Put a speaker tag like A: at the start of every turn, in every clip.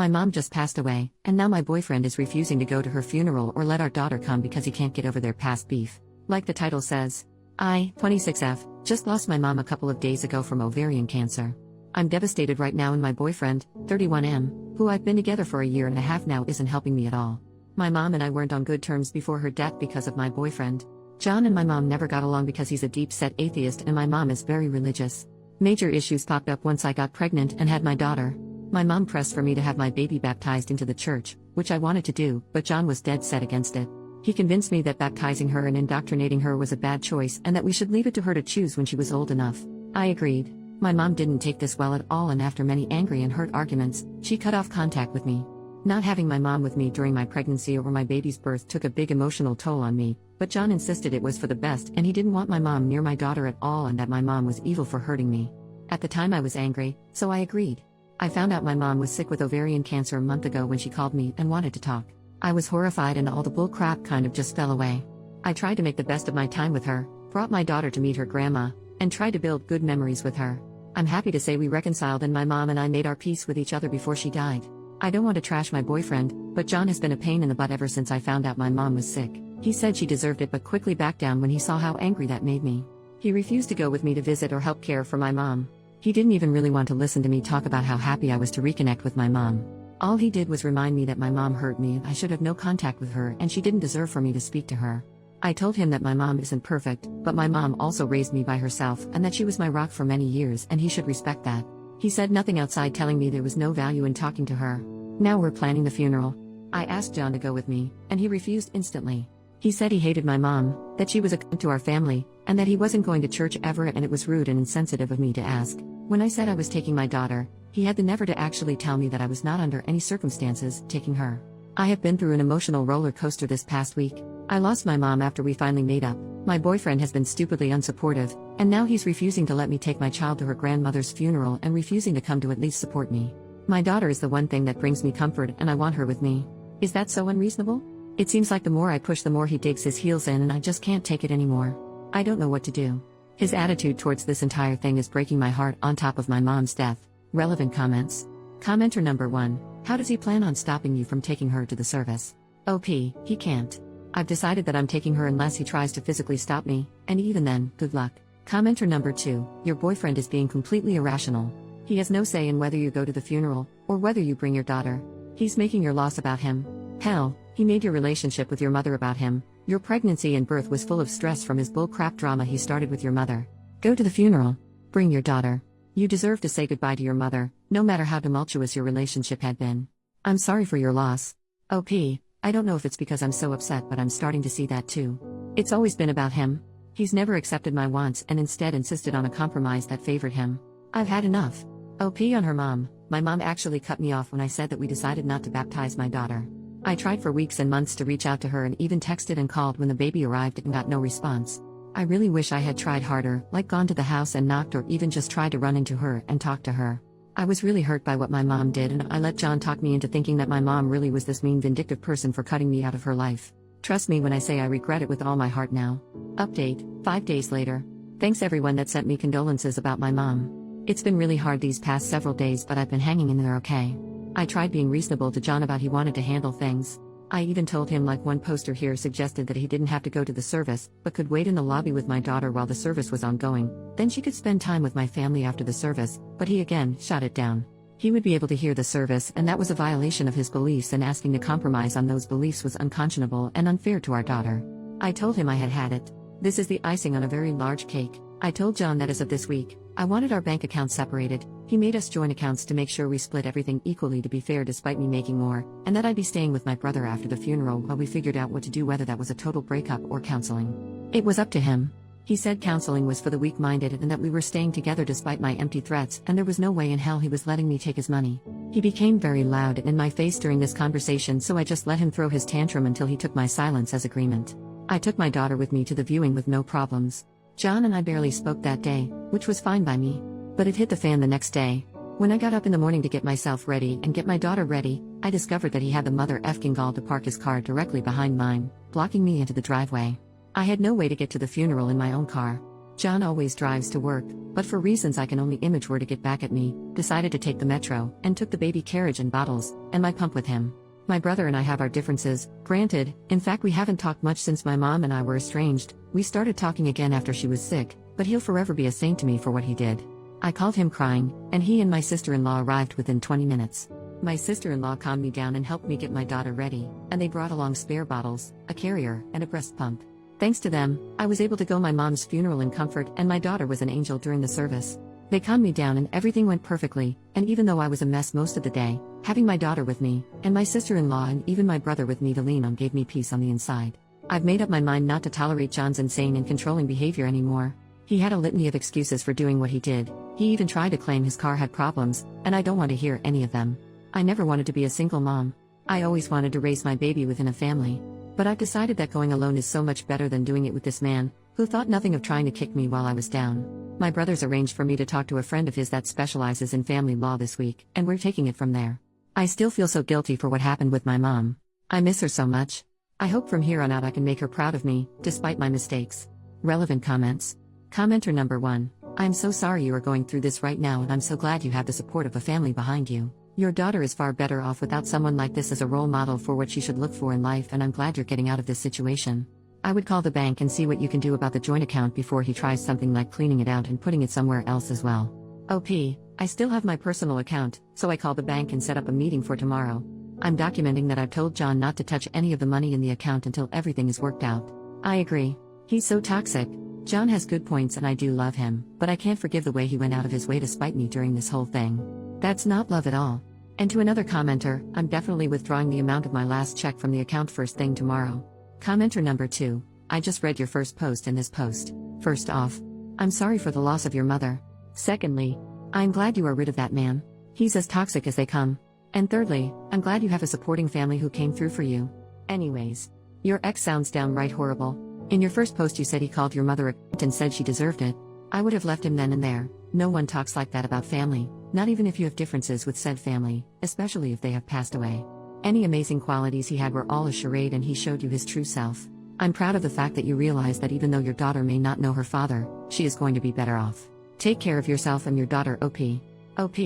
A: My mom just passed away, and now my boyfriend is refusing to go to her funeral or let our daughter come because he can't get over their past beef. Like the title says, I, 26F, just lost my mom a couple of days ago from ovarian cancer. I'm devastated right now, and my boyfriend, 31M, who I've been together for a year and a half now, isn't helping me at all. My mom and I weren't on good terms before her death because of my boyfriend. John and my mom never got along because he's a deep-set atheist and my mom is very religious. Major issues popped up once I got pregnant and had my daughter. My mom pressed for me to have my baby baptized into the church, which I wanted to do, but John was dead set against it. He convinced me that baptizing her and indoctrinating her was a bad choice and that we should leave it to her to choose when she was old enough. I agreed. My mom didn't take this well at all, and after many angry and hurt arguments, she cut off contact with me. Not having my mom with me during my pregnancy or my baby's birth took a big emotional toll on me, but John insisted it was for the best and he didn't want my mom near my daughter at all and that my mom was evil for hurting me. At the time I was angry, so I agreed. I found out my mom was sick with ovarian cancer a month ago when she called me and wanted to talk. I was horrified and all the bull crap kind of just fell away. I tried to make the best of my time with her, brought my daughter to meet her grandma, and tried to build good memories with her. I'm happy to say we reconciled and my mom and I made our peace with each other before she died. I don't want to trash my boyfriend, but John has been a pain in the butt ever since I found out my mom was sick. He said she deserved it but quickly backed down when he saw how angry that made me. He refused to go with me to visit or help care for my mom. He didn't even really want to listen to me talk about how happy I was to reconnect with my mom. All he did was remind me that my mom hurt me and I should have no contact with her and she didn't deserve for me to speak to her. I told him that my mom isn't perfect, but my mom also raised me by herself and that she was my rock for many years and he should respect that. He said nothing outside telling me there was no value in talking to her. Now we're planning the funeral. I asked John to go with me, and he refused instantly. He said he hated my mom, that she was a cunt to our family, and that he wasn't going to church ever and it was rude and insensitive of me to ask. When I said I was taking my daughter, he had the nerve to actually tell me that I was not under any circumstances taking her. I have been through an emotional roller coaster this past week. I lost my mom after we finally made up. My boyfriend has been stupidly unsupportive, and now he's refusing to let me take my child to her grandmother's funeral and refusing to come to at least support me. My daughter is the one thing that brings me comfort and I want her with me. Is that so unreasonable? It seems like the more I push the more he digs his heels in and I just can't take it anymore. I don't know what to do. His attitude towards this entire thing is breaking my heart on top of my mom's death. Relevant comments. Commenter number 1. How does he plan on stopping you from taking her to the service? OP, he can't. I've decided that I'm taking her unless he tries to physically stop me, and even then, good luck. Commenter number 2. Your boyfriend is being completely irrational. He has no say in whether you go to the funeral, or whether you bring your daughter. He's making your loss about him. Hell, he made your relationship with your mother about him. Your pregnancy and birth was full of stress from his bullcrap drama he started with your mother. Go to the funeral. Bring your daughter. You deserve to say goodbye to your mother, no matter how tumultuous your relationship had been. I'm sorry for your loss. OP, I don't know if it's because I'm so upset, but I'm starting to see that too. It's always been about him. He's never accepted my wants and instead insisted on a compromise that favored him. I've had enough. OP on her mom. My mom actually cut me off when I said that we decided not to baptize my daughter. I tried for weeks and months to reach out to her and even texted and called when the baby arrived and got no response. I really wish I had tried harder, like gone to the house and knocked or even just tried to run into her and talk to her. I was really hurt by what my mom did and I let John talk me into thinking that my mom really was this mean, vindictive person for cutting me out of her life. Trust me when I say I regret it with all my heart now. Update, 5 days later. Thanks everyone that sent me condolences about my mom. It's been really hard these past several days, but I've been hanging in there okay. I tried being reasonable to John about he wanted to handle things. I even told him, like one poster here suggested, that he didn't have to go to the service, but could wait in the lobby with my daughter while the service was ongoing, then she could spend time with my family after the service, but he again shot it down. He would be able to hear the service and that was a violation of his beliefs, and asking to compromise on those beliefs was unconscionable and unfair to our daughter. I told him I had had it. This is the icing on a very large cake. I told John that as of this week, I wanted our bank accounts separated. He made us join accounts to make sure we split everything equally to be fair despite me making more, and that I'd be staying with my brother after the funeral while we figured out what to do, whether that was a total breakup or counseling. It was up to him. He said counseling was for the weak-minded and that we were staying together despite my empty threats, and there was no way in hell he was letting me take his money. He became very loud and in my face during this conversation, so I just let him throw his tantrum until he took my silence as agreement. I took my daughter with me to the viewing with no problems. John and I barely spoke that day, which was fine by me. But it hit the fan the next day. When I got up in the morning to get myself ready and get my daughter ready, I discovered that he had the mother effing gall to park his car directly behind mine, blocking me into the driveway. I had no way to get to the funeral in my own car. John always drives to work, but for reasons I can only image were to get back at me, decided to take the metro, and took the baby carriage and bottles, and my pump with him. My brother and I have our differences, granted, in fact we haven't talked much since my mom and I were estranged. We started talking again after she was sick, but he'll forever be a saint to me for what he did. I called him crying, and he and my sister-in-law arrived within 20 minutes. My sister-in-law calmed me down and helped me get my daughter ready, and they brought along spare bottles, a carrier, and a breast pump. Thanks to them, I was able to go my mom's funeral in comfort, and my daughter was an angel during the service. They calmed me down and everything went perfectly, and even though I was a mess most of the day, having my daughter with me, and my sister-in-law and even my brother with me to lean on gave me peace on the inside. I've made up my mind not to tolerate John's insane and controlling behavior anymore. He had a litany of excuses for doing what he did. He even tried to claim his car had problems, and I don't want to hear any of them. I never wanted to be a single mom. I always wanted to raise my baby within a family. But I've decided that going alone is so much better than doing it with this man, who thought nothing of trying to kick me while I was down. My brother's arranged for me to talk to a friend of his that specializes in family law this week, and we're taking it from there. I still feel so guilty for what happened with my mom. I miss her so much. I hope from here on out I can make her proud of me, despite my mistakes. Relevant comments. Commenter number 1. I'm so sorry you are going through this right now, and I'm so glad you have the support of a family behind you. Your daughter is far better off without someone like this as a role model for what she should look for in life, and I'm glad you're getting out of this situation. I would call the bank and see what you can do about the joint account before he tries something like cleaning it out and putting it somewhere else as well. OP, I still have my personal account, so I called the bank and set up a meeting for tomorrow. I'm documenting that I've told John not to touch any of the money in the account until everything is worked out. I agree. He's so toxic. John has good points and I do love him, but I can't forgive the way he went out of his way to spite me during this whole thing. That's not love at all. And to another commenter, I'm definitely withdrawing the amount of my last check from the account first thing tomorrow. Commenter number 2, I just read your first post in this post. First off, I'm sorry for the loss of your mother. Secondly, I'm glad you are rid of that man. He's as toxic as they come. And thirdly, I'm glad you have a supporting family who came through for you. Anyways, your ex sounds downright horrible. In your first post you said he called your mother a cunt and said she deserved it. I would have left him then and there. No one talks like that about family, not even if you have differences with said family, especially if they have passed away. Any amazing qualities he had were all a charade and he showed you his true self. I'm proud of the fact that you realize that even though your daughter may not know her father, she is going to be better off. Take care of yourself and your daughter. OP.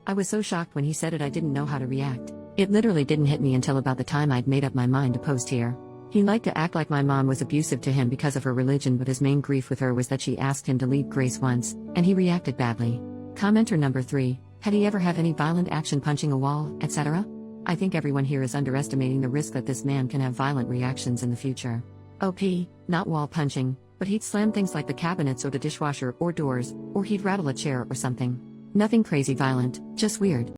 A: I was so shocked when he said it I didn't know how to react. It literally didn't hit me until about the time I'd made up my mind to post here. He liked to act like my mom was abusive to him because of her religion, but his main grief with her was that she asked him to leave Grace once, and he reacted badly. Commenter number 3, had he ever had any violent action, punching a wall, etc.? I think everyone here is underestimating the risk that this man can have violent reactions in the future. OP, not wall punching, but he'd slam things like the cabinets or the dishwasher or doors, or he'd rattle a chair or something. Nothing crazy violent, just weird.